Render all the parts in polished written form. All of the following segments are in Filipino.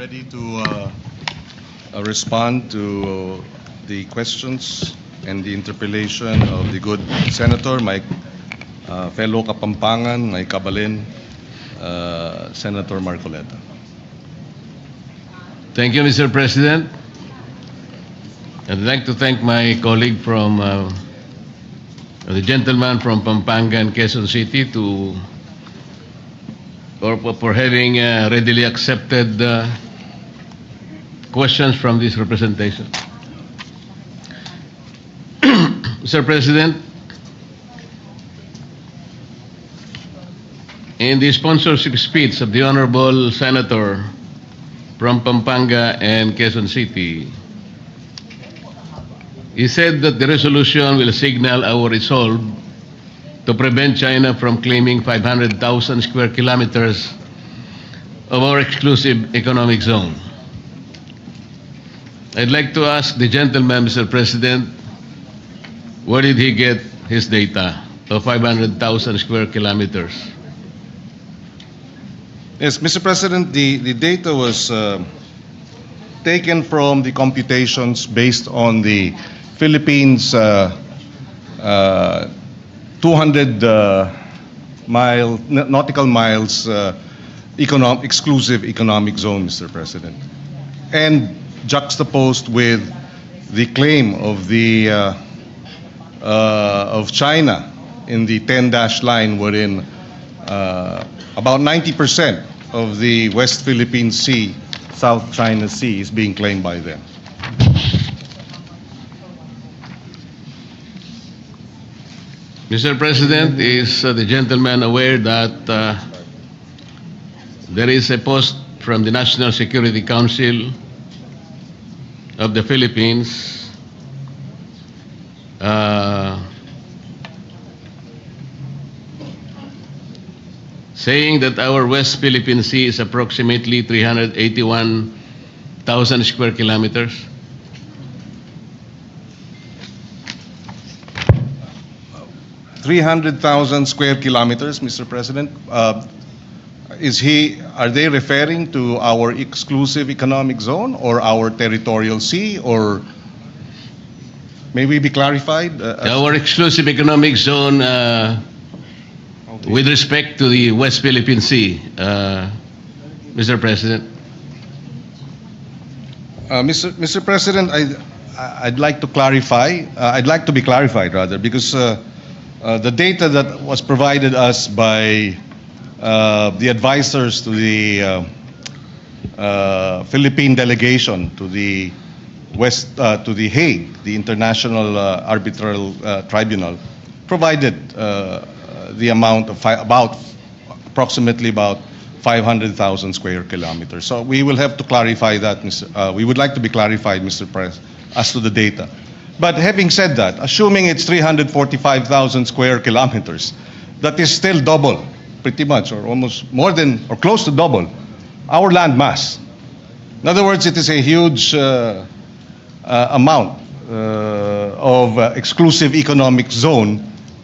ready to respond to the questions and the interpellation of the good senator, my fellow Kapampangan, my kabalin, Senator Marcoleta. Thank you, Mr. President. I'd like to thank my colleague from the gentleman from Pampanga and Quezon City for having readily accepted questions from this representation. Mr. President, in the sponsorship speech of the Honorable Senator from Pampanga and Quezon City, he said that the resolution will signal our resolve to prevent China from claiming 500,000 square kilometers of our exclusive economic zone. I'd like to ask the gentleman, Mr. President, where did he get his data of 500,000 square kilometers? Yes, Mr. President, the data was taken from the computations based on the Philippines 200 nautical miles exclusive economic zone, Mr. President, and juxtaposed with the claim of the of China in the 10-dash line, wherein about 90% of the West Philippine Sea, South China Sea, is being claimed by them. Mr. President, is the gentleman aware that there is a post from the National Security Council of the Philippines saying that our West Philippine Sea is approximately 381,000 square kilometers? 300,000 square kilometers, Mr. President. Are they referring to our exclusive economic zone or our territorial sea, or may we be clarified? Our exclusive economic zone with respect to the West Philippine Sea, Mr. President. Mr. President, I'd like to clarify. I'd like to be clarified, rather, because the data that was provided us by the advisors to the Philippine delegation to the to the Hague, the International Arbitral Tribunal, provided the amount of approximately about 500,000 square kilometers. So we will have to clarify that, we would like to be clarified, Mr. President, as to the data. But having said that, assuming it's 345,000 square kilometers, that is still double, pretty much, or almost more than, or close to double, our land mass. In other words, it is a huge amount of exclusive economic zone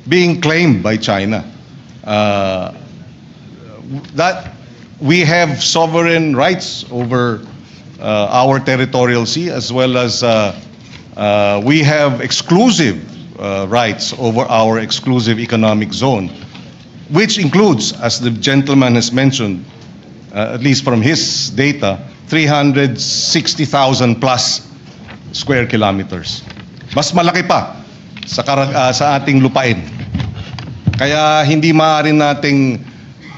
being claimed by China. That we have sovereign rights over our territorial sea, as well as we have exclusive rights over our exclusive economic zone, which includes, as the gentleman has mentioned, at least from his data, 360,000 plus square kilometers. Mas malaki pa sa ating lupain. Kaya hindi maaari nating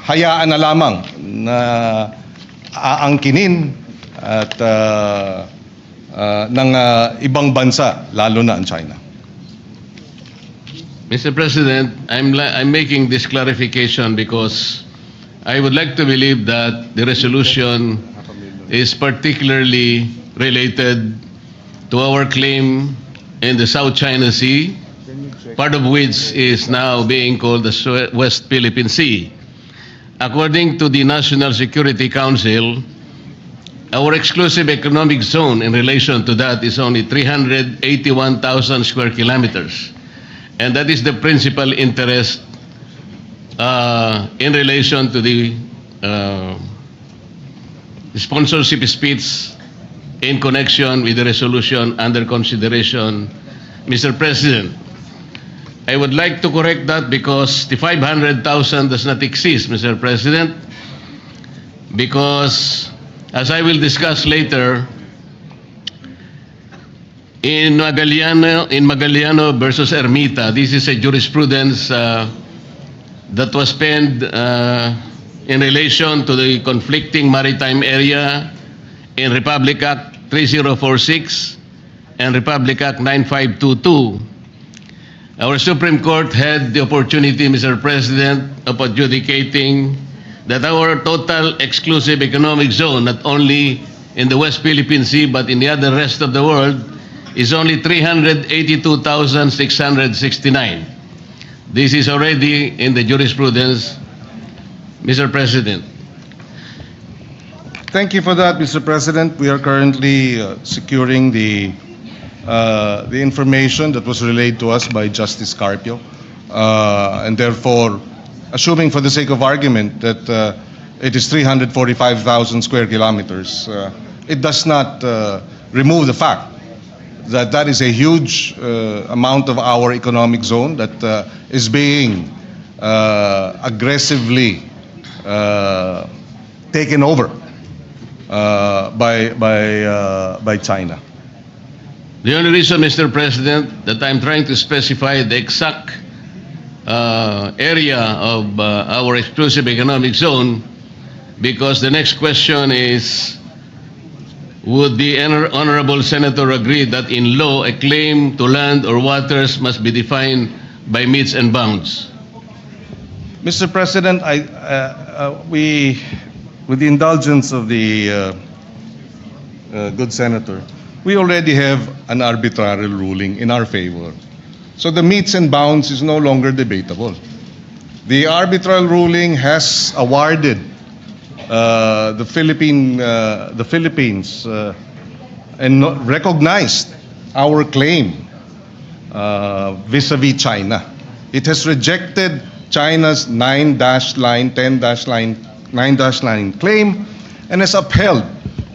hayaan na lamang na aangkinin at ng ibang bansa, lalo na ang China. Mr. President, I'm making this clarification because I would like to believe that the resolution is particularly related to our claim in the South China Sea, part of which is now being called the West Philippine Sea. According to the National Security Council, our exclusive economic zone in relation to that is only 381,000 square kilometers. And that is the principal interest in relation to the sponsorship speech in connection with the resolution under consideration, Mr. President. I would like to correct that because the 500,000 does not exist, Mr. President, because as I will discuss later, in Magaliano versus Ermita, this is a jurisprudence that was penned in relation to the conflicting maritime area in Republic Act 3046 and Republic Act 9522. Our Supreme Court had the opportunity, Mr. President, of adjudicating that our total exclusive economic zone, not only in the West Philippine Sea but in the other rest of the world, is only 382,669. This is already in the jurisprudence, Mr. President. Thank you for that, Mr. President. We are currently securing the information that was relayed to us by Justice Carpio, and therefore, assuming for the sake of argument that it is 345,000 square kilometers, it does not remove the fact that that is a huge amount of our economic zone that is being aggressively taken over by China. The only reason, Mr. President, that I'm trying to specify the exact area of our exclusive economic zone, because the next question is, would the Honorable Senator agree that in law a claim to land or waters must be defined by metes and bounds? Mr. President, we, with the indulgence of the good senator, we already have an arbitrary ruling in our favor. So the metes and bounds is no longer debatable. The arbitral ruling has awarded the Philippines and recognized our claim vis-a-vis China. It has rejected China's 9-line, 9-line claim and has upheld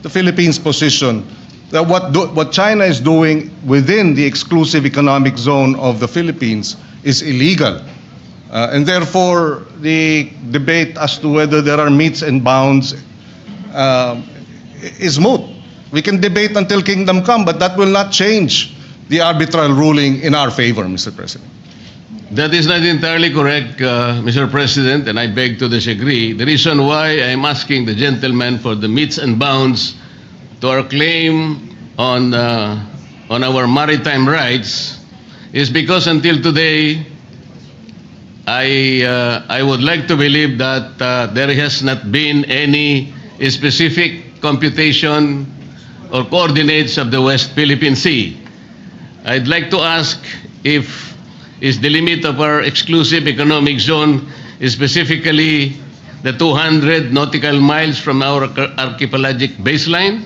the Philippines' position that what China is doing within the exclusive economic zone of the Philippines is illegal. And therefore, the debate as to whether there are metes and bounds is moot. We can debate until kingdom come, but that will not change the arbitral ruling in our favor, Mr. President. That is not entirely correct, Mr. President, and I beg to disagree. The reason why I'm asking the gentleman for the metes and bounds to our claim on our maritime rights is because until today, I would like to believe that there has not been any specific computation or coordinates of the West Philippine Sea. I'd like to ask if is the limit of our exclusive economic zone is specifically the 200 nautical miles from our archipelagic baseline,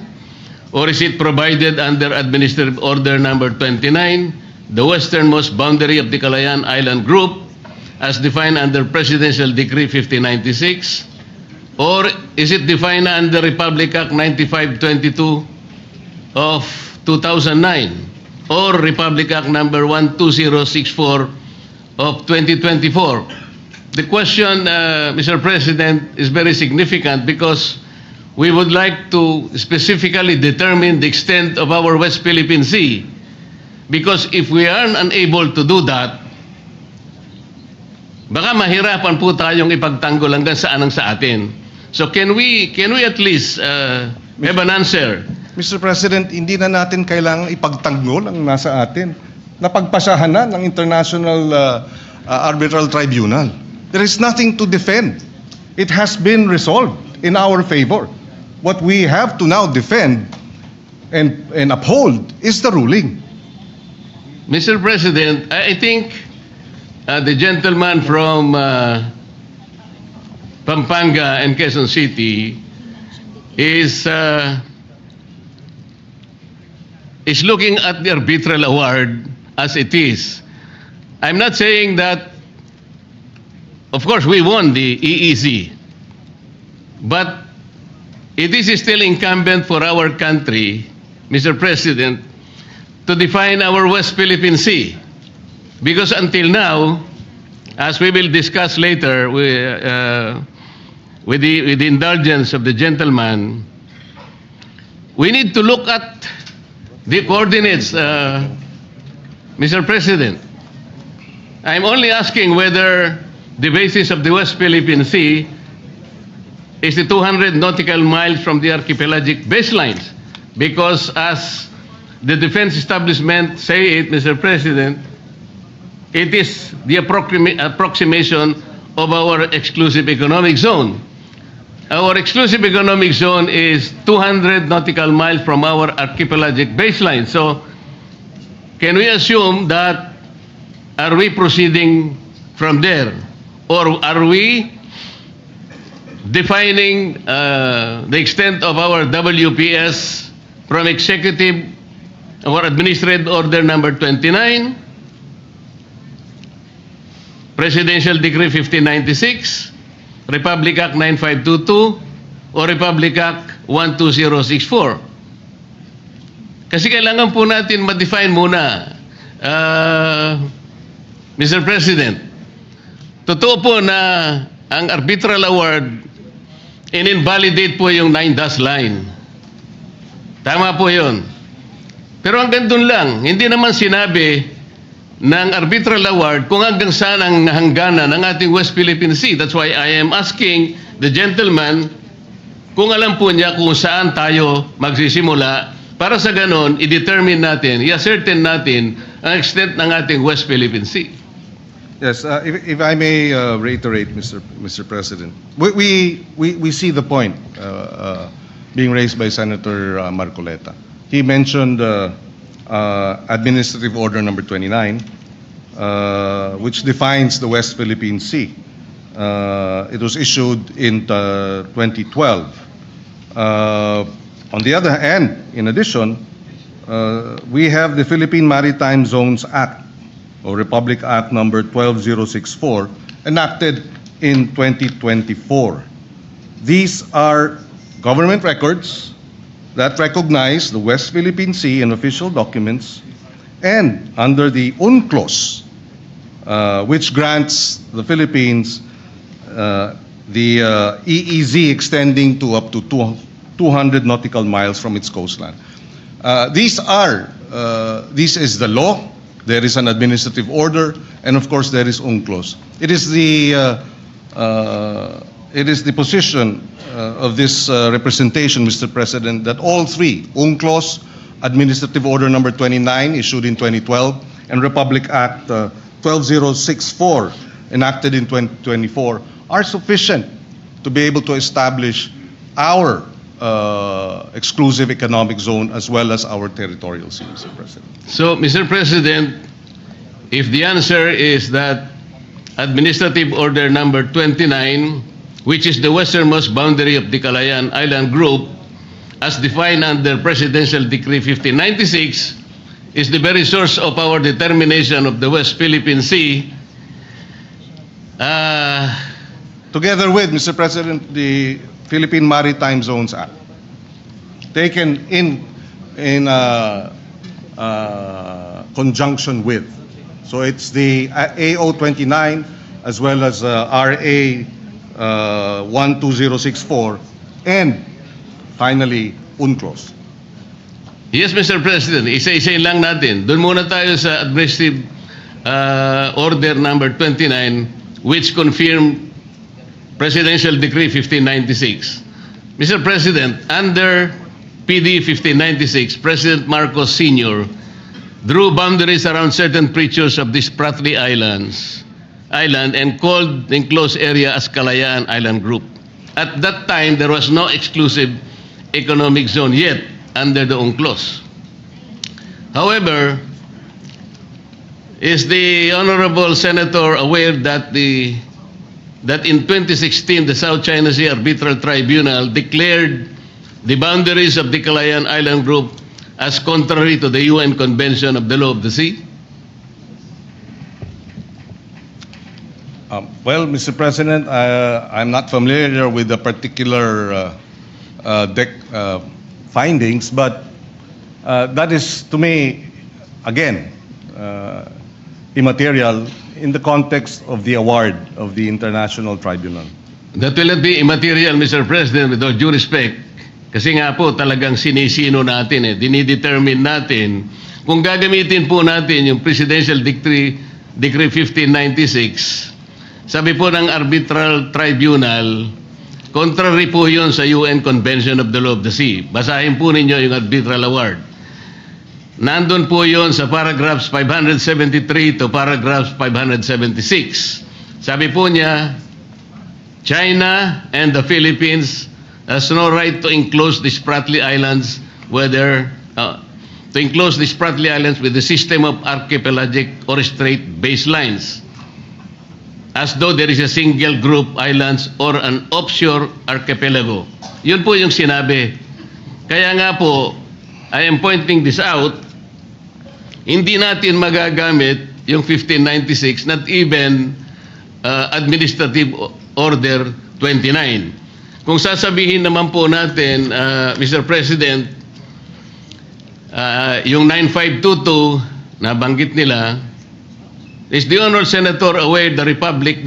or is it provided under Administrative Order Number 29, the westernmost boundary of the Calayan Island Group, as defined under Presidential Decree 5096, or is it defined under Republic Act 9522 of 2009, or Republic Act number 12064 of 2024? The question, Mr. President, is very significant because we would like to specifically determine the extent of our West Philippine Sea. Because if we are unable to do that, baka mahirapan po tayong ipagtanggol hanggang saan ang sa atin. So can we at least have an answer? Mr. President, hindi na natin kailangang ipagtanggol ang nasa atin. Napagpasahan na ng International Arbitral Tribunal. There is nothing to defend. It has been resolved in our favor. What we have to now defend and uphold is the ruling. Mr. President, I think the gentleman from Pampanga and Quezon City is looking at the arbitral award as it is. I'm not saying that, of course, we won the EEZ, but it is still incumbent for our country, Mr. President, to define our West Philippine Sea. Because until now, as we will discuss later with the indulgence of the gentleman, we need to look at the coordinates, Mr. President. I'm only asking whether the basis of the West Philippine Sea is the 200 nautical miles from the archipelagic baselines. Because as the defense establishment say it, Mr. President, it is the approximation of our exclusive economic zone. Our exclusive economic zone is 200 nautical miles from our archipelagic baseline. So, can we assume that are we proceeding from there? Or are we defining the extent of our WPS from Executive or Administrative Order number 29, Presidential Decree 1596, Republic Act 9522, o Republic Act 12064? Kasi kailangan po natin ma-define muna, Mr. President. Totoo po na ang arbitral award, in-invalidate po yung 9-dash line. Tama po yun. Pero hanggang doon lang, hindi naman sinabi ng arbitral award kung hanggang saan ang hangganan ng ating West Philippine Sea. That's why I am asking the gentleman kung alam po niya kung saan tayo magsisimula para sa ganon, i-determine natin, i-ascertain natin ang extent ng ating West Philippine Sea. Yes, if I may reiterate, Mr. President, we see the point being raised by Senator Marcoleta. He mentioned Administrative Order number 29, which defines the West Philippine Sea. It was issued in 2012. On the other hand, in addition, we have the Philippine Maritime Zones Act, or Republic Act number 12064, enacted in 2024. These are government records that recognize the West Philippine Sea in official documents, and under the UNCLOS, which grants the Philippines the EEZ extending to up to 200 nautical miles from its coastline. This is the law. There is an administrative order, and of course there is UNCLOS. It is the position of this representation, Mr. President, that all three, UNCLOS, Administrative Order number 29, issued in 2012, and Republic Act 12064, enacted in 2024, are sufficient to be able to establish our exclusive economic zone as well as our territorial sea, Mr. President. So, Mr. President, if the answer is that Administrative Order number 29, which is the westernmost boundary of the Calayan Island Group, as defined under Presidential Decree 1596, is the very source of our determination of the West Philippine Sea, Together with, Mr. President, the Philippine Maritime Zones Act, taken in conjunction with. So it's the AO 29 as well as RA 12064, and finally UNCLOS. Yes, Mr. President, isa-isayin lang natin. Doon muna tayo sa Administrative Order number 29, which confirmed Presidential Decree 1596. Mr. President, under PD 1596, President Marcos Sr. drew boundaries around certain features of this Spratly Island and called the enclosed area as Calayan Island Group. At that time, there was no exclusive economic zone yet under the UNCLOS. However, is the Honorable Senator aware that in 2016, the South China Sea Arbitral Tribunal declared the boundaries of the Calayan Island Group as contrary to the UN Convention of the Law of the Sea? Well, Mr. President, I'm not familiar with the particular findings, but that is, to me, again, immaterial in the context of the award of the International Tribunal. That will not be immaterial, Mr. President, with all due respect. Kasi nga po talagang sinisino natin dinidetermine natin kung gagamitin po natin yung Presidential Decree 1596. Sabi po ng Arbitral Tribunal, contrary po yun sa UN Convention of the Law of the Sea. Basahin po ninyo yung Arbitral Award. Nandun po yun sa paragraphs 573 to paragraphs 576. Sabi po niya, China and the Philippines has no right to enclose the Spratly Islands with the system of archipelagic or strait baselines, as though there is a single group islands or an offshore archipelago. Yun po yung sinabi. Kaya nga po, I am pointing this out, hindi natin magagamit yung 1596, not even Administrative Order 29. Kung sasabihin naman po natin, Mr. President, yung 9522 na banggit nila, is the Honorable Senator aware that Republic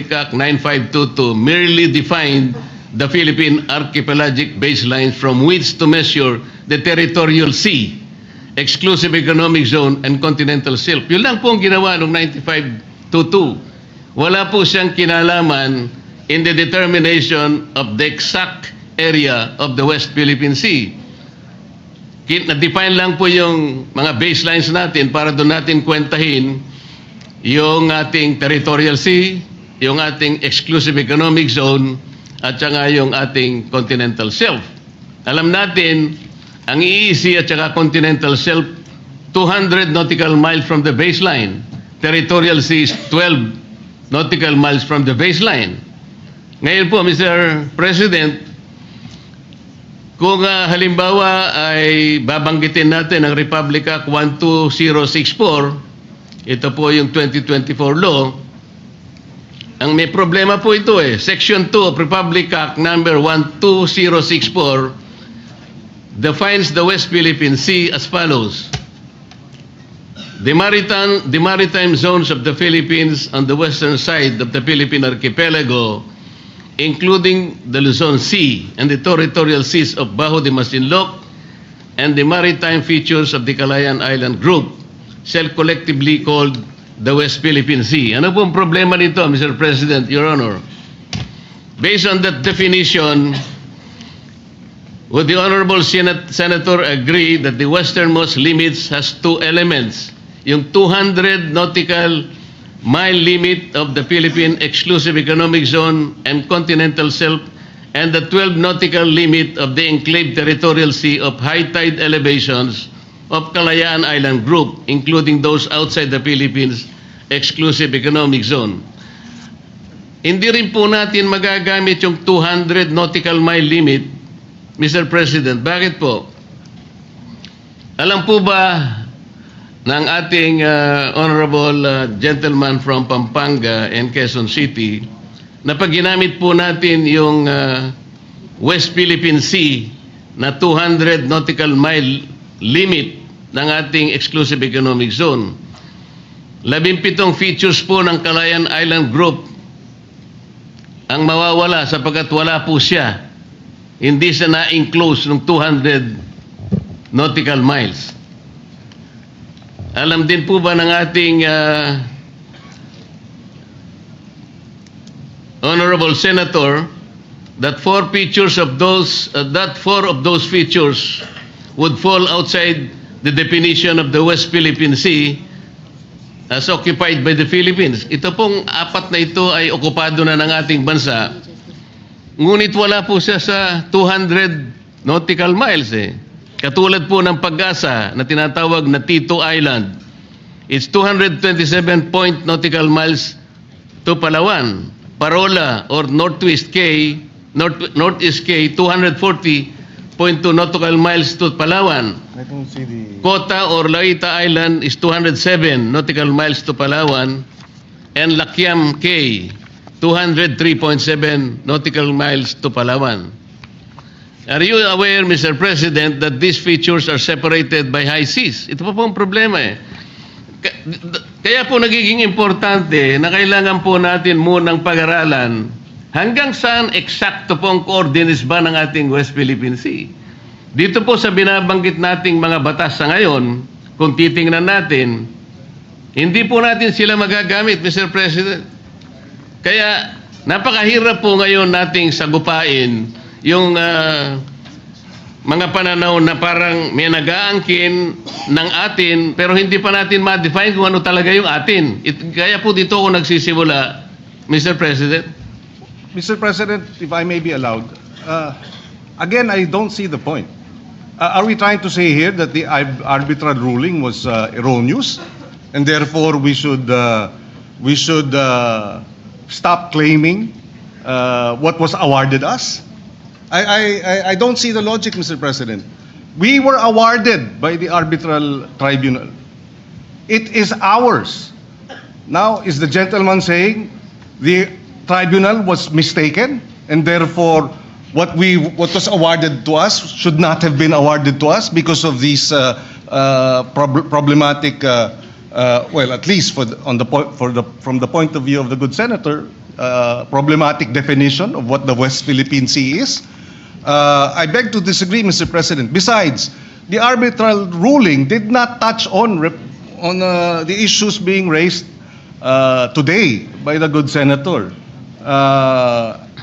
Act 9522 merely defined the Philippine archipelagic baselines from which to measure the territorial sea, exclusive economic zone, and continental shelf. Yun lang po ang ginawa noong 9522. Wala po siyang kinalaman in the determination of the exact area of the West Philippine Sea. Na-define lang po yung mga baselines natin para doon natin kwentahin yung ating territorial sea, yung ating exclusive economic zone, at saka yung ating continental shelf. Alam natin, ang EEZ at saka continental shelf, 200 nautical miles from the baseline. Territorial sea is 12 nautical miles from the baseline. Ngayon po, Mr. President, kung halimbawa ay babanggitin natin ang Republic Act 12064, ito po yung 2024 law, ang may problema po ito Section 2 of Republic Act number 12064 defines the West Philippine Sea as follows. The maritime zones of the Philippines on the western side of the Philippine archipelago, including the Luzon Sea and the territorial seas of Bajo de Masinloc and the maritime features of the Calayan Island Group, shall collectively called the West Philippine Sea. Ano pong problema nito, Mr. President, Your Honor? Based on that definition, would the Honorable Senator agree that the westernmost limits has two elements? Yung 200 nautical mile limit of the Philippine Exclusive Economic Zone and Continental Shelf, and the 12 nautical limit of the enclave territorial sea of high tide elevations of Calayan Island Group, including those outside the Philippines Exclusive Economic Zone. Hindi rin po natin magagamit yung 200 nautical mile limit, Mr. President. Bakit po? Alam po ba ng ating honorable gentleman from Pampanga and Quezon City na pag ginamit po natin yung West Philippine Sea na 200 nautical mile limit ng ating exclusive economic zone, 17 features po ng Calayan Island Group ang mawawala sapagkat wala po siya, hindi siya na-enclose ng 200 nautical miles. Alam din po ba ng ating honorable senator that four of those features would fall outside the definition of the West Philippine Sea as occupied by the Philippines? Ito pong apat na ito ay okupado na ng ating bansa. Ngunit wala po siya sa 200 nautical miles Katulad po ng Pag-asa na tinatawag na Tito Island. It's 227 nautical miles to Palawan. Parola or Northeast K, 240.2 nautical miles to Palawan. I don't see the... Kota or Laita Island is 207 nautical miles to Palawan. And Lakiam K, 203.7 nautical miles to Palawan. Are you aware, Mr. President, that these features are separated by high seas? Ito pa po ang problema eh. Kaya po nagiging importante na kailangan po natin munang pag-aralan hanggang saan eksakto po ang coordinates ba ng ating West Philippine Sea. Dito po sa binabanggit nating mga batas sa ngayon, kung titingnan natin, hindi po natin sila magagamit, Mr. President. Kaya napakahirap po ngayon nating sagupain yung mga pananaw na parang may nag-aangkin ng atin pero hindi pa natin ma-define kung ano talaga yung atin. Kaya po dito ako nagsisimula, Mr. President. Mr. President, if I may be allowed, again, I don't see the point. Are we trying to say here that the arbitral ruling was erroneous, and therefore we should stop claiming what was awarded us? I don't see the logic, Mr. President. We were awarded by the arbitral tribunal. It is ours. Now, is the gentleman saying the tribunal was mistaken, and therefore what was awarded to us should not have been awarded to us because of these problematic, well, at least from the point of view of the good senator, problematic definition of what the West Philippine Sea is? I beg to disagree, Mr. President. Besides, the arbitral ruling did not touch on the issues being raised today by the good senator.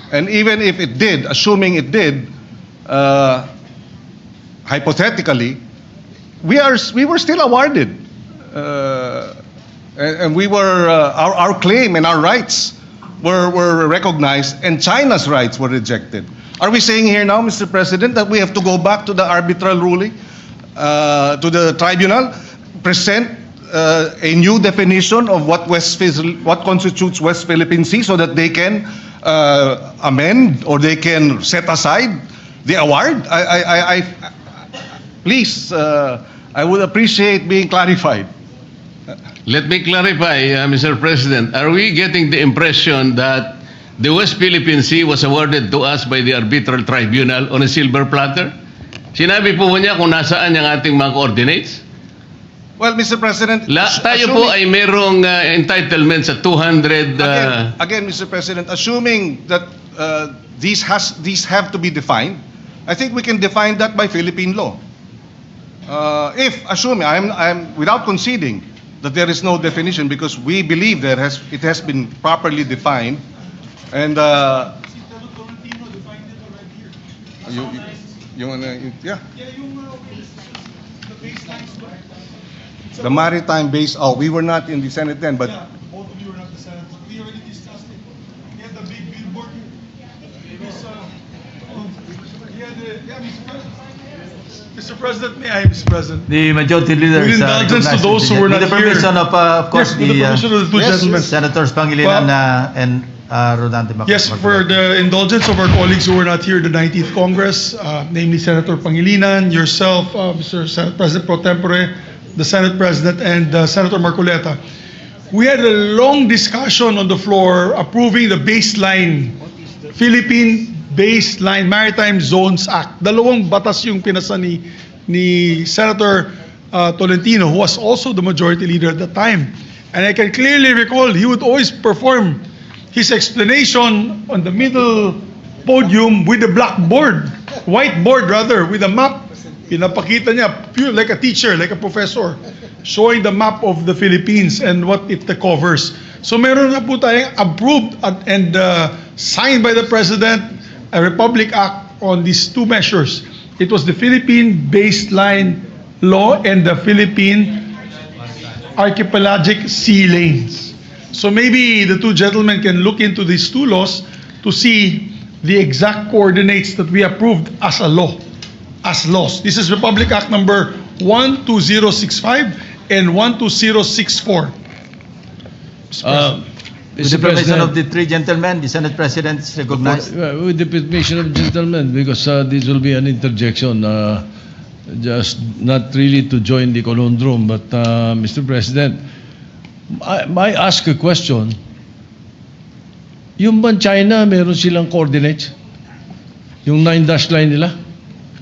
And even if it did, assuming it did, hypothetically, we were still awarded, and we were our claim and our rights were recognized, and China's rights were rejected. Are we saying here now, Mr. President, that we have to go back to the arbitral ruling, to the tribunal, present a new definition of what constitutes West Philippine Sea, so that they can amend or they can set aside the award? Please, I would appreciate being clarified. Let me clarify, Mr. President. Are we getting the impression that the West Philippine Sea was awarded to us by the arbitral tribunal on a silver platter? Sinabi po niya kung nasaan yung ating mga coordinates? Well, Mr. President, Tayo po ay merong entitlement sa 200... Again, Mr. President, assuming that these have to be defined, I think we can define that by Philippine law. Assuming, I'm without conceding that there is no definition, because we believe it has been properly defined, and the maritime base. Oh, we were not in the Senate then, but Both of you were not the Senate, but we already discussed it. We had the big billboard. Mr. President, may I, Mr. President? The majority leader With is indulgence to recognized those who were with not the permission here. of course, Yes, with the permission of the two gentlemen. Senators Pangilinan and Rodante Mac. Yes, for the indulgence of our colleagues who were not here, the 19th Congress, namely Senator Pangilinan, yourself, Mr. Senate President Pro Tempore, the Senate President, and Senator Marcoleta. We had a long discussion on the floor approving the baseline, Philippine Baseline Maritime Zones Act. Dalawang batas yung pinasa ni Senator Tolentino, who was also the majority leader at the time. And I can clearly recall he would always perform his explanation on the middle podium with a blackboard, whiteboard rather, with a map. Pinapakita niya, pure like a teacher, like a professor, showing the map of the Philippines and what it covers. So meron na po tayong approved and signed by the President a Republic Act on these two measures. It was the Philippine Baseline Law and the Philippine Archipelagic Sea Lanes. So maybe the two gentlemen can look into these two laws to see the exact coordinates that we approved as a law, as laws. This is Republic Act number 12065 and 12064. With the permission of the three gentlemen, the Senate President is recognized. With the permission of gentlemen, because this will be an interjection, just not really to join the conundrum, but Mr. President, I ask a question. Yung ban China, meron silang coordinates? Yung 9 dash line nila?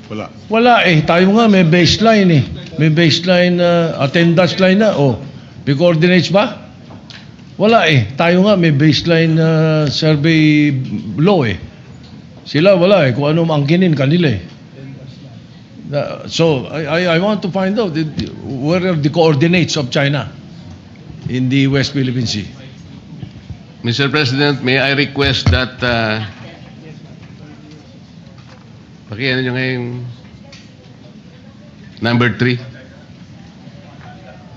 Wala. Wala eh. Tayo nga may baseline eh. May baseline attendance line na. Oh, may coordinates ba? Wala eh. Tayo nga may baseline survey law eh. Sila wala eh. Kung ano maangkinin kanila eh. So, I want to find out where are the coordinates of China in the West Philippine Sea. Mr. President, may I request that pakiano nyo ngayong number 3?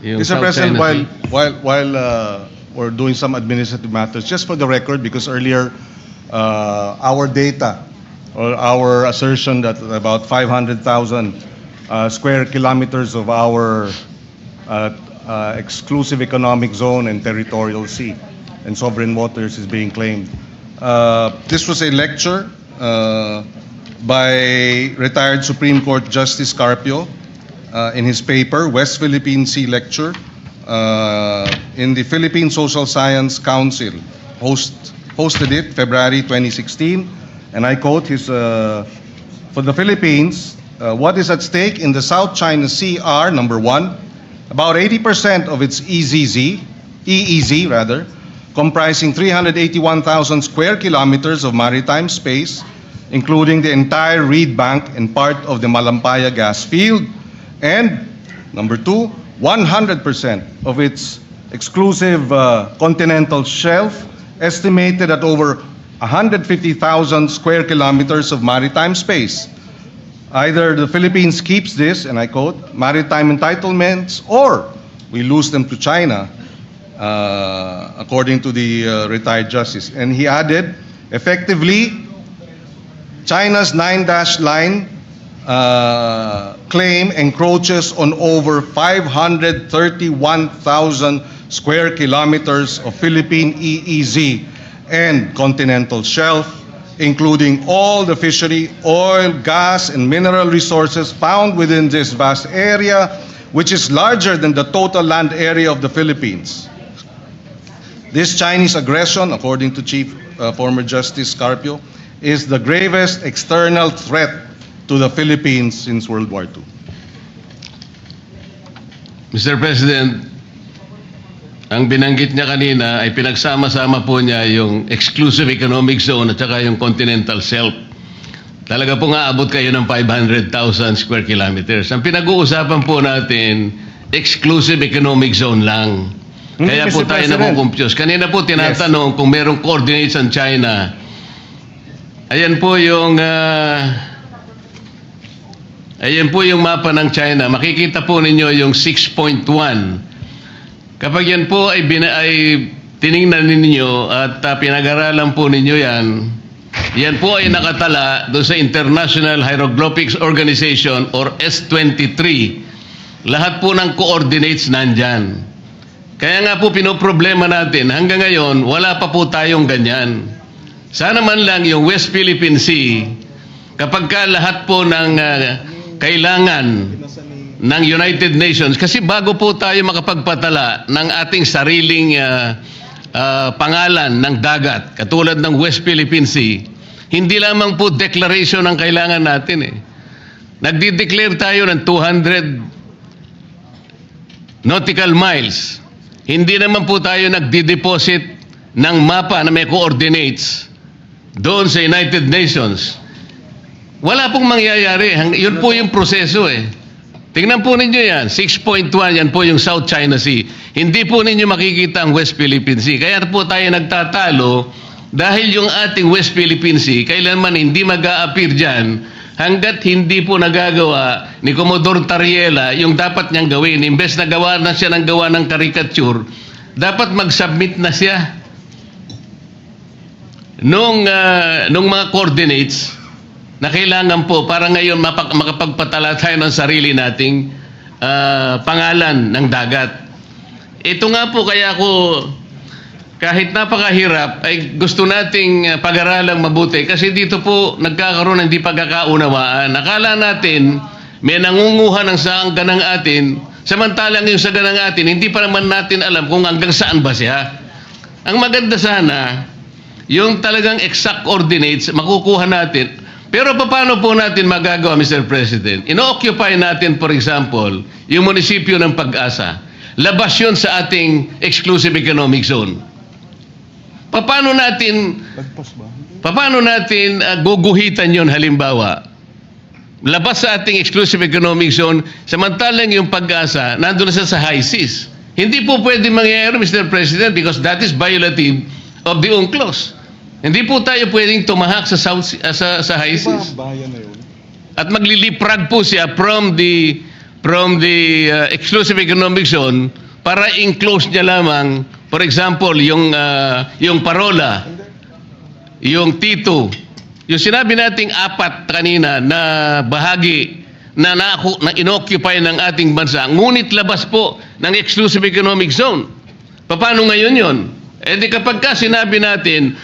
Yung Mr. South President, China Sea. while we're doing some administrative matters, just for the record, because earlier our data or our assertion that about 500,000 square kilometers of our exclusive economic zone and territorial sea and sovereign waters is being claimed. This was a lecture by retired Supreme Court Justice Carpio in his paper, West Philippine Sea Lecture, in the Philippine Social Science Council, hosted it February 2016, and I quote his, for the Philippines, what is at stake in the South China Sea are, number one, about 80% of its EEZ rather, comprising 381,000 square kilometers of maritime space, including the entire Reed Bank and part of the Malampaya gas field, and number two, 100% of its exclusive continental shelf, estimated at over 150,000 square kilometers of maritime space. Either the Philippines keeps this, and I quote, maritime entitlements, or we lose them to China, according to the retired justice. And he added, effectively, China's 9-dash line claim encroaches on over 531,000 square kilometers of Philippine EEZ and continental shelf, including all the fishery, oil, gas, and mineral resources found within this vast area, which is larger than the total land area of the Philippines. This Chinese aggression, according to Chief former Justice Carpio, is the gravest external threat to the Philippines since World War II. Mr. President, ang binanggit niya kanina ay pinagsama-sama po niya yung exclusive economic zone at saka yung continental shelf. Talaga po nga abot kayo ng 500,000 square kilometers. Ang pinag-uusapan po natin, exclusive economic zone lang. Kaya po Mr. tayo President. nakukumpios. Kanina po tinatanong kung merong coordinates ang China. Ayan po yung mapa ng China. Makikita po ninyo yung 6.1. Kapag yan po ay tiningnan ninyo at pinag-aralan po ninyo yan po ay nakatala doon sa International Hieroglyphics Organization or S23. Lahat po ng coordinates nandyan. Kaya nga po pinoproblema natin, hanggang ngayon, wala pa po tayong ganyan. Sana man lang yung West Philippine Sea, kapag ka lahat po ng kailangan ng United Nations, kasi bago po tayo makapagpatala ng ating sariling pangalan ng dagat, katulad ng West Philippine Sea, hindi lamang po declaration ang kailangan natin eh. Nagdi-declare tayo ng 200 nautical miles. Hindi naman po tayo nagdi-deposit ng mapa na may coordinates doon sa United Nations. Wala pong mangyayari. Yun po yung proseso eh. Tingnan po ninyo yan. 6.1, yan po yung South China Sea. Hindi po ninyo makikita ang West Philippine Sea. Kaya po tayo nagtatalo dahil yung ating West Philippine Sea, kailanman hindi mag-a-appear dyan hanggat hindi po nagagawa ni Commodore Tariela yung dapat niyang gawin. Imbes na gawa na siya ng gawa ng caricature, dapat mag-submit na siya nung mga coordinates na kailangan po para ngayon makapagpatala tayo ng sarili nating pangalan ng dagat. Ito nga po kaya ko kahit napakahirap ay gusto nating pag-aralang mabuti kasi dito po nagkakaroon ng hindi pagkakaunawaan. Akala natin may nangunguha ng saangganang atin, samantalang yung saganang atin hindi pa naman natin alam kung hanggang saan ba siya. Ang maganda sana yung talagang exact coordinates makukuha natin Pero paano po natin magagawa, Mr. President? Ino-occupy natin, for example, yung munisipyo ng Pag-asa. Labas yun sa ating exclusive economic zone. Paano natin guguhitan yun halimbawa? Labas sa ating exclusive economic zone, samantalang yung Pag-asa, nandun na sa high seas. Hindi po pwede mangyayari, Mr. President, because that is violative of the UNCLOS. Hindi po tayo pwedeng tumahak sa high seas. At magliliprag po siya from the exclusive economic zone para enclose niya lamang, for example, yung Parola, yung T2, yung sinabi nating 4 kanina na bahagi na inoccupy ng ating bansa, ngunit labas po ng exclusive economic zone. Paano ngayon yun? Eh di kapag ka sinabi natin,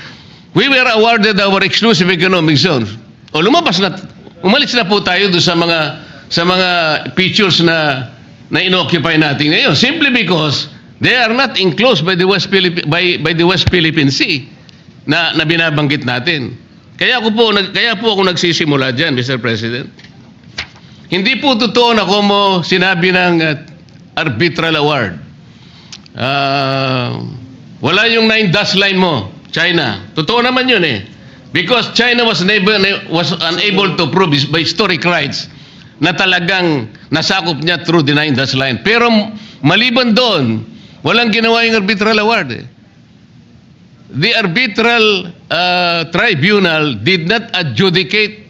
we were awarded our exclusive economic zone, o umalis na po tayo doon sa mga features na inoccupy natin ngayon, simply because they are not enclosed by the West Philippine Sea na binabanggit natin. Kaya po ako nagsisimula dyan, Mr. President. Hindi po totoo na como sinabi ng arbitral award. Wala yung 9 dash line mo, China. Totoo naman yun eh. Because China was unable to prove by historic rights na talagang nasakop niya through the 9 dash line. Pero maliban doon, walang ginawa yung arbitral award eh. The arbitral tribunal did not adjudicate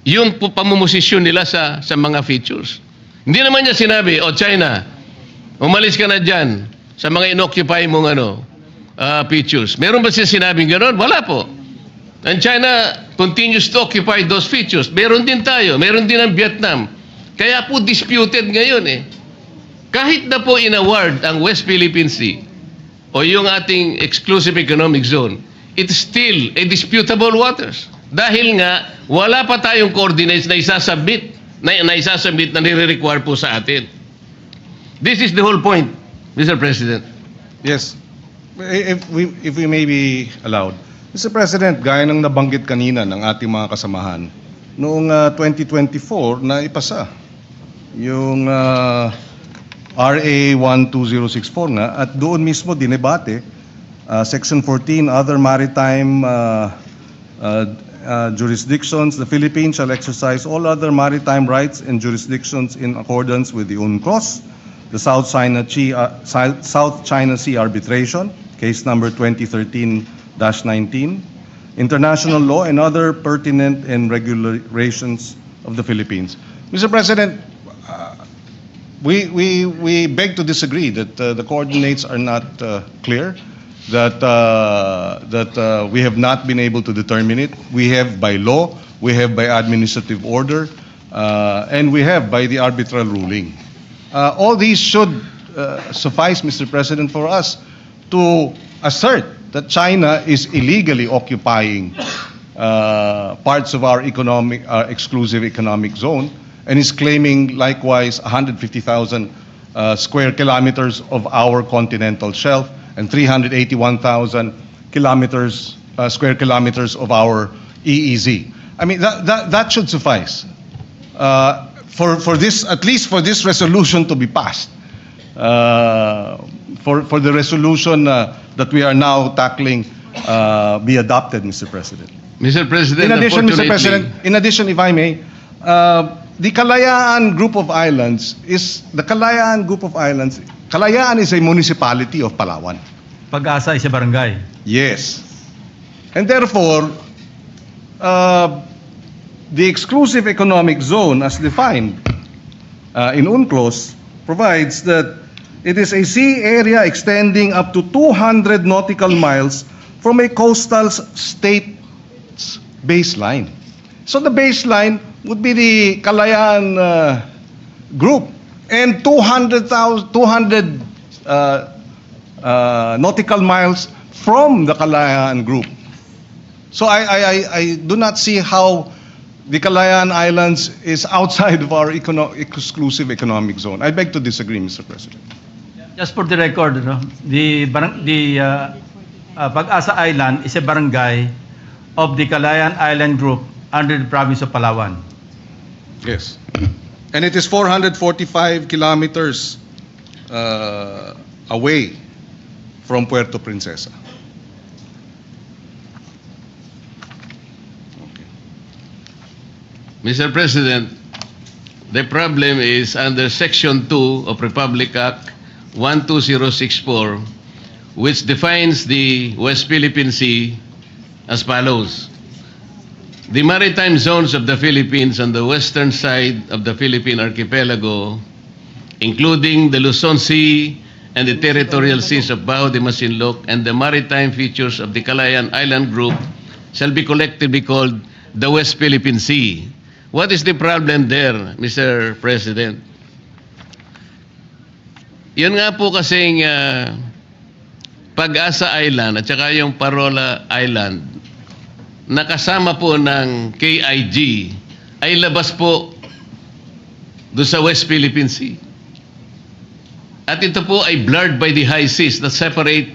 yung pamumosisyon nila sa mga features. Hindi naman niya sinabi, China, umalis ka na dyan sa mga inoccupy mong features. Meron ba siya sinabing gano'n? Wala po. And China continues to occupy those features. Meron din tayo. Meron din ang Vietnam. Kaya po disputed ngayon eh. Kahit na po in-award ang West Philippine Sea o yung ating exclusive economic zone, it's still a disputable waters. Dahil nga, wala pa tayong coordinates na isasubmit na nire-require po sa atin. This is the whole point, Mr. President. Yes. If we may be allowed. Mr. President, gaya ng nabanggit kanina ng ating mga kasamahan, noong 2024 na ipasa yung RA 12064 nga at doon mismo dinebate Section 14, other maritime jurisdictions, the Philippines shall exercise all other maritime rights and jurisdictions in accordance with the UNCLOS, the South China Sea Arbitration, case number 2013-19, international law and other pertinent and regulations of the Philippines. Mr. President, we beg to disagree that the coordinates are not clear, that we have not been able to determine it. We have by law, we have by administrative order, and we have by the arbitral ruling. All these should suffice, Mr. President, for us to assert that China is illegally occupying parts of our exclusive economic zone and is claiming likewise 150,000 square kilometers of our continental shelf and 381,000 square kilometers of our EEZ. I mean, that should suffice for this, at least for this resolution to be passed. For the resolution that we are now tackling be adopted, Mr. President. Mr. President, In addition, Mr. unfortunately- President, if I may, the Kalayaan Group of Islands is Kalayaan is a municipality of Palawan. Pag-asa is a barangay. Yes. And therefore, the exclusive economic zone as defined in UNCLOS provides that it is a sea area extending up to 200 nautical miles from a coastal state's baseline. So the baseline would be the Kalayaan group and 200 nautical miles from the Kalayaan group. So I do not see how the Kalayaan Islands is outside of our exclusive economic zone. I beg to disagree, Mr. President. Just for the record, the Pag-asa Island is a barangay of the Kalayaan Island Group under the province of Palawan. Yes. And it is 445 kilometers away from Puerto Princesa. Mr. President, the problem is under Section 2 of Republic Act 12064, which defines the West Philippine Sea as follows. The maritime zones of the Philippines on the western side of the Philippine archipelago, including the Luzon Sea and the territorial seas of Bajo de Masinloc and the maritime features of the Calayan Island Group, shall be collectively called the West Philippine Sea. What is the problem there, Mr. President? Yun nga po kasing Pag-asa Island at saka yung Parola Island, nakasama po ng KIG, ay labas po doon sa West Philippine Sea. At ito po ay blurred by the high seas that separate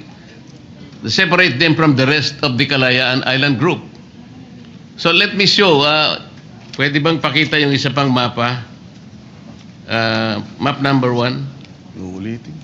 them from the rest of the Calayan Island Group. So let me show, pwede bang pakita yung isa pang mapa? Map number 1. Uulitin.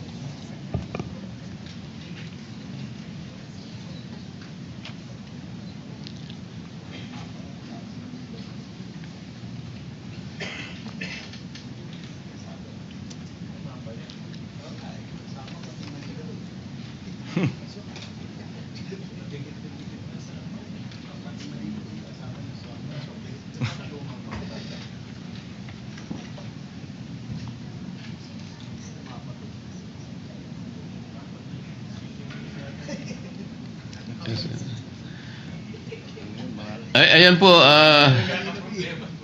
Ayan po,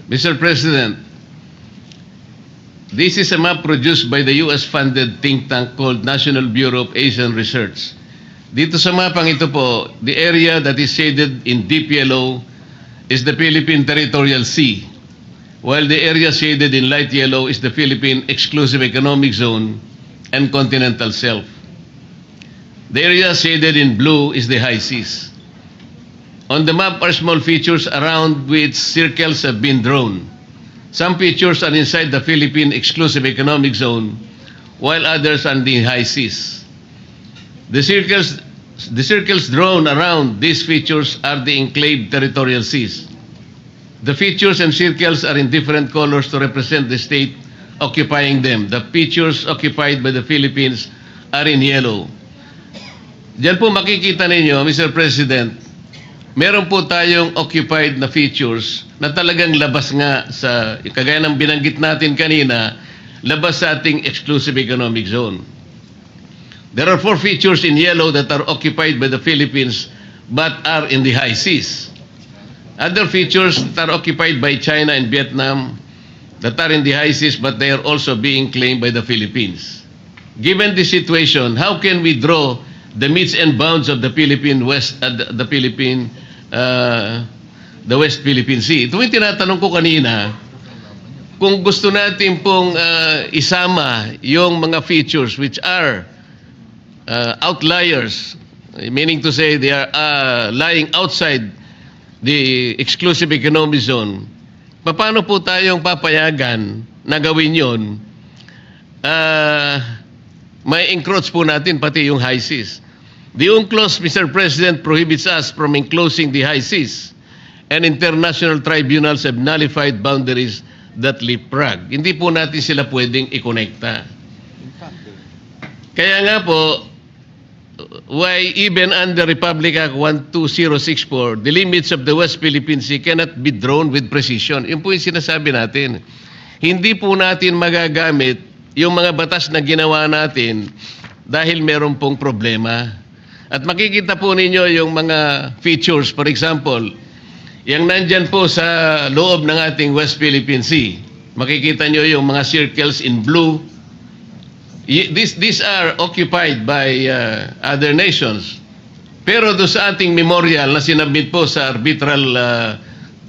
Mr. President, this is a map produced by the US-funded think tank called National Bureau of Asian Research. Dito sa mapang ito po, the area that is shaded in deep yellow is the Philippine Territorial Sea, while the area shaded in light yellow is the Philippine Exclusive Economic Zone and Continental Shelf. The area shaded in blue is the high seas. On the map are small features around which circles have been drawn. Some features are inside the Philippine Exclusive Economic Zone, while others are in the high seas. The circles drawn around these features are the enclave territorial seas. The features and circles are in different colors to represent the state occupying them. The features occupied by the Philippines are in yellow. Diyan po makikita ninyo, Mr. President, meron po tayong occupied na features na talagang labas nga sa, kagaya ng binanggit natin kanina, labas sa ating exclusive economic zone. There are 4 features in yellow that are occupied by the Philippines but are in the high seas. Other features that are occupied by China and Vietnam that are in the high seas but they are also being claimed by the Philippines. Given this situation, how can we draw the metes and bounds of the Philippine West, the West Philippine Sea? Ito yung tinatanong ko kanina, kung gusto natin pong isama yung mga features which are outliers, meaning to say they are lying outside the exclusive economic zone, paano po tayong papayagan na gawin yun? May encroach po natin pati yung high seas. The UNCLOS, Mr. President, prohibits us from enclosing the high seas, and international tribunals have nullified boundaries that leapfrog. Hindi po natin sila pwedeng ikonekta. Kaya nga po, why even under Republic Act 12064, the limits of the West Philippine Sea cannot be drawn with precision. Yun po yung sinasabi natin. Hindi po natin magagamit yung mga batas na ginawa natin dahil meron pong problema. At makikita po ninyo yung mga features, for example, yung nandyan po sa loob ng ating West Philippine Sea. Makikita nyo yung mga circles in blue. These are occupied by other nations. Pero do sa ating memorial na sinabit po sa arbitral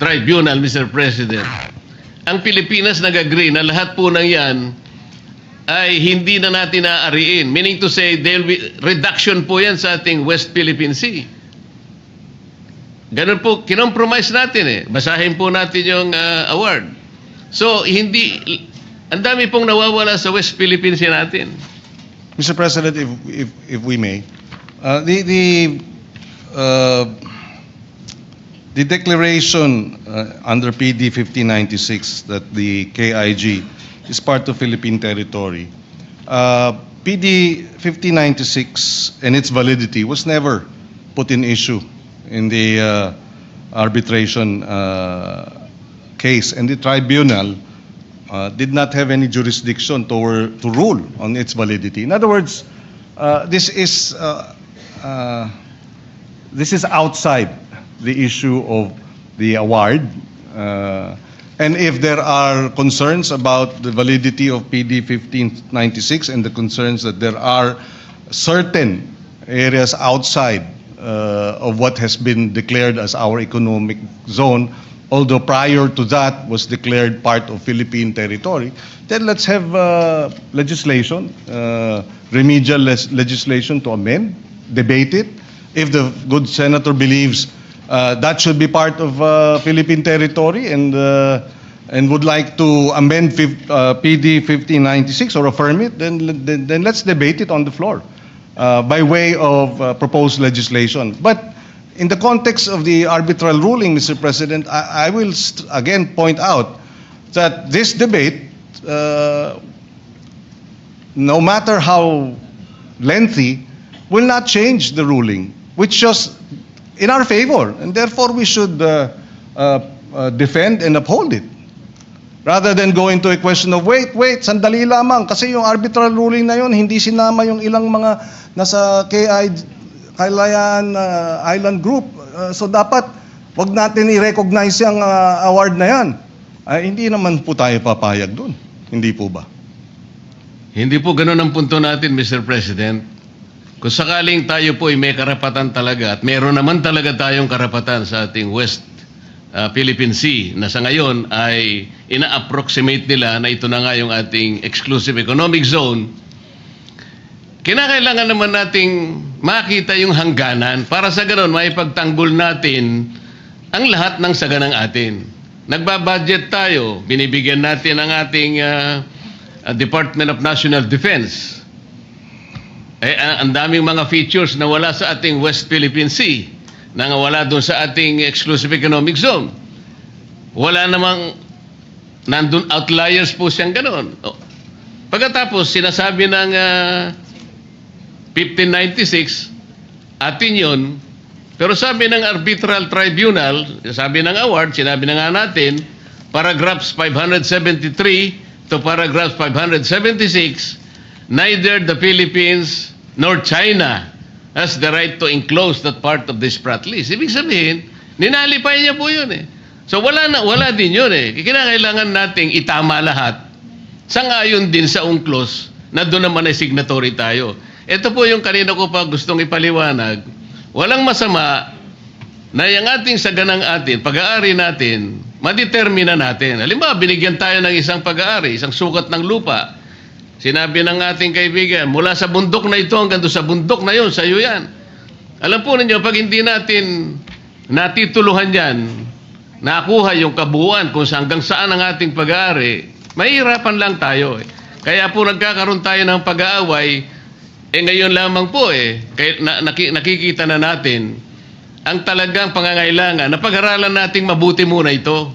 tribunal, Mr. President, ang Pilipinas nag-agree na lahat po ng yan ay hindi na natin naaariin. Meaning to say, reduction po yan sa ating West Philippine Sea. ganun po, kinompromise natin eh. Basahin po natin yung award. So, hindi, ang dami pong nawawala sa West Philippines natin. Mr. President, if we may, the declaration under PD 1596 that the KIG is part of Philippine territory, PD 1596 and its validity was never put in issue in the arbitration case, and the tribunal did not have any jurisdiction to rule on its validity. In other words, this is outside the issue of the award. And if there are concerns about the validity of PD 1596 and the concerns that there are certain areas outside of what has been declared as our economic zone, although prior to that was declared part of Philippine territory, then let's have legislation, remedial legislation to amend, debate it. If the good senator believes that should be part of Philippine territory and would like to amend PD 1596 or affirm it, then let's debate it on the floor by way of proposed legislation. But in the context of the arbitral ruling, Mr. President, I will again point out that this debate, no matter how lengthy, will not change the ruling, which shows in our favor, and therefore we should defend and uphold it. Rather than go into a question of, wait, sandali lamang, kasi yung arbitral ruling na yun, hindi sinama yung ilang mga nasa Kalayaan Island Group. So dapat, wag natin i-recognize yung award na yan. Hindi naman po tayo papayag dun. Hindi po ba? Hindi po ganun ang punto natin, Mr. President. Kung sakaling tayo po ay may karapatan talaga, at meron naman talaga tayong karapatan sa ating West Philippine Sea, na sa ngayon ay ina-approximate nila na ito na nga yung ating exclusive economic zone, kinakailangan naman nating makita yung hangganan para sa ganun maipagtanggol natin ang lahat ng saganang atin. Nagbabudget tayo, binibigyan natin ang ating Department of National Defense. Ang daming mga features na wala sa ating West Philippine Sea, na wala doon sa ating exclusive economic zone. Wala namang, nandun outliers po siyang gano'n. Pagkatapos, sinasabi ng 1596, atin yun, pero sabi ng arbitral tribunal, sabi ng award, sinabi na nga natin, paragraphs 573 to paragraphs 576, neither the Philippines nor China has the right to enclose that part of the Sprat list. Ibig sabihin, ninalipay niya po yun eh. So wala din yun eh. Kinakailangan nating itama lahat. Sangayon din sa UNCLOS na doon naman ay signatory tayo. Ito po yung kanina ko pa gustong ipaliwanag. Walang masama na yung ating saganang atin, pag-aari natin, madetermina natin. Halimbawa, binigyan tayo ng isang pag-aari, isang sukat ng lupa. Sinabi ng ating kaibigan, mula sa bundok na ito hanggang doon sa bundok na yun, sa iyo yan. Alam po ninyo, pag hindi natin natituluhan yan, nakuha yung kabuuan kung hanggang saan ang ating pag-aari, mahihirapan lang tayo. Kaya po nagkakaroon tayo ng pag-aaway, ngayon lamang po nakikita na natin ang talagang pangangailangan na pag-aralan nating mabuti muna ito.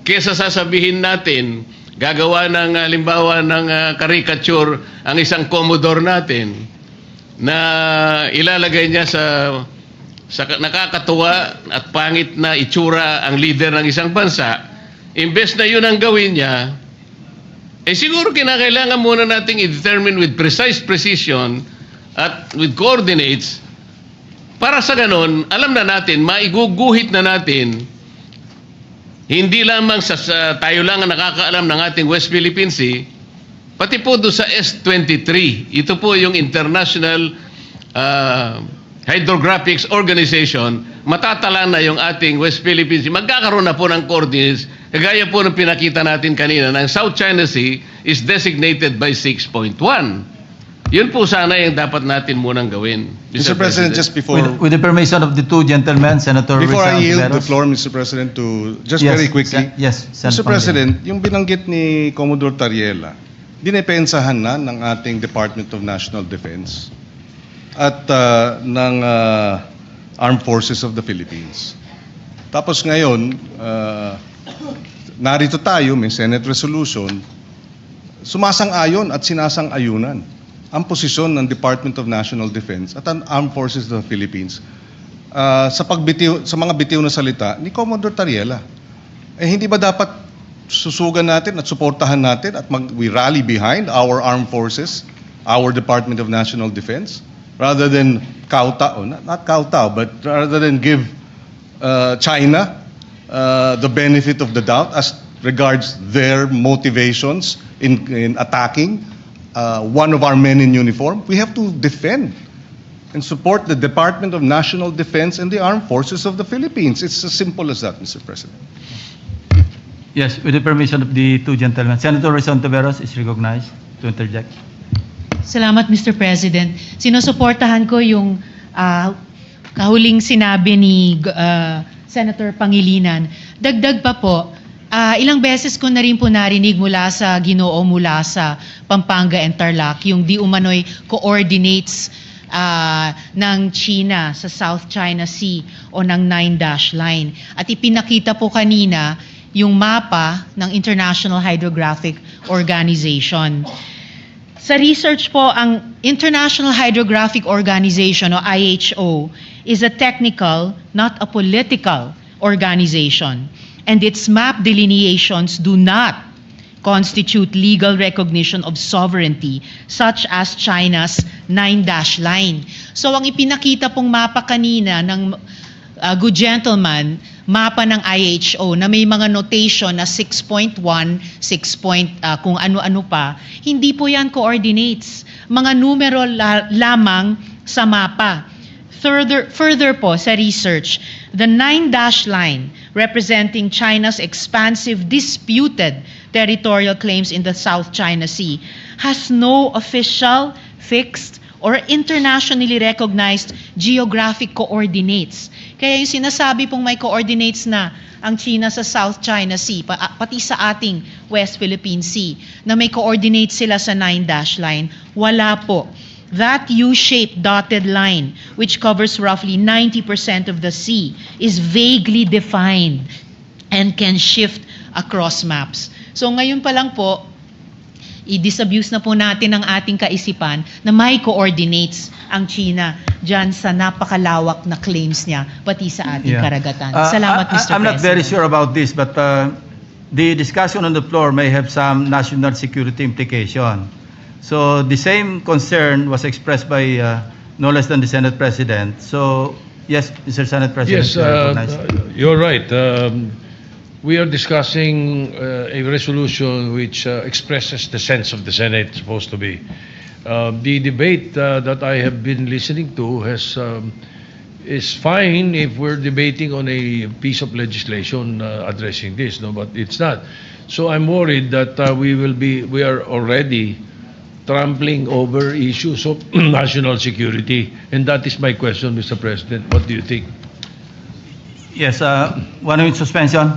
Kesa sasabihin natin, gagawa ng halimbawa ng caricature ang isang Commodore natin na ilalagay niya sa nakakatuwa at pangit na itsura ang leader ng isang bansa. Imbes na yun ang gawin niya, siguro kinakailangan muna nating i-determine with precise precision at with coordinates para sa ganon, alam na natin, maiguguhit na natin. Hindi lamang sa tayo lang ang nakakaalam ng ating West Philippine Sea, pati po doon sa S-23. Ito po yung International Hydrographics Organization. Matatala na yung ating West Philippine Sea. Magkakaroon na po ng coordinates. Kagaya po ng pinakita natin kanina, ng South China Sea is designated by 6.1. Yun po sana yung dapat natin munang gawin. Mr. President, just before With the permission of the two gentlemen, Senator before I Risa yield the Ontiveros. floor, Mr. President, to just Yes, very quickly. Yes, Mr. Senator President, yung binanggit ni Commodore Tariela, dinepensahan na ng ating Department of National Defense at ng Armed Forces of the Philippines. Tapos ngayon, narito tayo, may Senate resolution, sumasang-ayon at sinasang-ayunan ang posisyon ng Department of National Defense at ang Armed Forces of the Philippines sa mga bitiw na salita ni Commodore Tariela. Eh hindi ba dapat susugan natin at suportahan natin at we rally behind our armed forces, our Department of National Defense, rather than kowtow, not kowtow, but rather than give China the benefit of the doubt as regards their motivations in attacking one of our men in uniform? We have to defend and support the Department of National Defense and the Armed Forces of the Philippines. It's as simple as that, Mr. President. Yes, with the permission of the two gentlemen. Senator Risa Ontiveros is recognized to interject. Salamat, Mr. President. Sinusuportahan ko yung kahuling sinabi ni Senator Pangilinan. Dagdag pa po, ilang beses ko na rin po narinig mula sa Ginoo, mula sa Pampanga and Tarlac, yung di umano'y coordinates ng China sa South China Sea o ng 9-dash line. At ipinakita po kanina yung mapa ng International Hydrographic Organization. Sa research po, ang International Hydrographic Organization o IHO is a technical, not a political organization. And its map delineations do not constitute legal recognition of sovereignty such as China's 9-dash line. So ang ipinakita pong mapa kanina ng good gentleman, mapa ng IHO na may mga notation na 6.1, 6. Kung ano-ano pa, hindi po yan coordinates. Mga numero lamang sa mapa. Further po sa research, the 9-dash line representing China's expansive disputed territorial claims in the South China Sea has no official, fixed, or internationally recognized geographic coordinates. Kaya yung sinasabi pong may coordinates na ang China sa South China Sea, pati sa ating West Philippine Sea, na may coordinates sila sa 9-dash line, wala po. That U-shaped dotted line, which covers roughly 90% of the sea, is vaguely defined and can shift across maps. So ngayon pa lang po, i-disabuse na po natin ang ating kaisipan na may coordinates ang China dyan sa napakalawak na claims niya, pati sa ating karagatan. Salamat, Mr. I'm not very President. sure about this, but the discussion on the floor may have some national security implication. So the same concern was expressed by no less than the Senate President. So yes, Mr. Senate President, Yes, you are recognized. you're right. We are discussing a resolution which expresses the sense of the Senate supposed to be. The debate that I have been listening to is fine if we're debating on a piece of legislation addressing this, no, but it's not. So I'm worried that we are already trampling over issues of national security, and that is my question, Mr. President. What do you think? Yes, 1 minute suspension.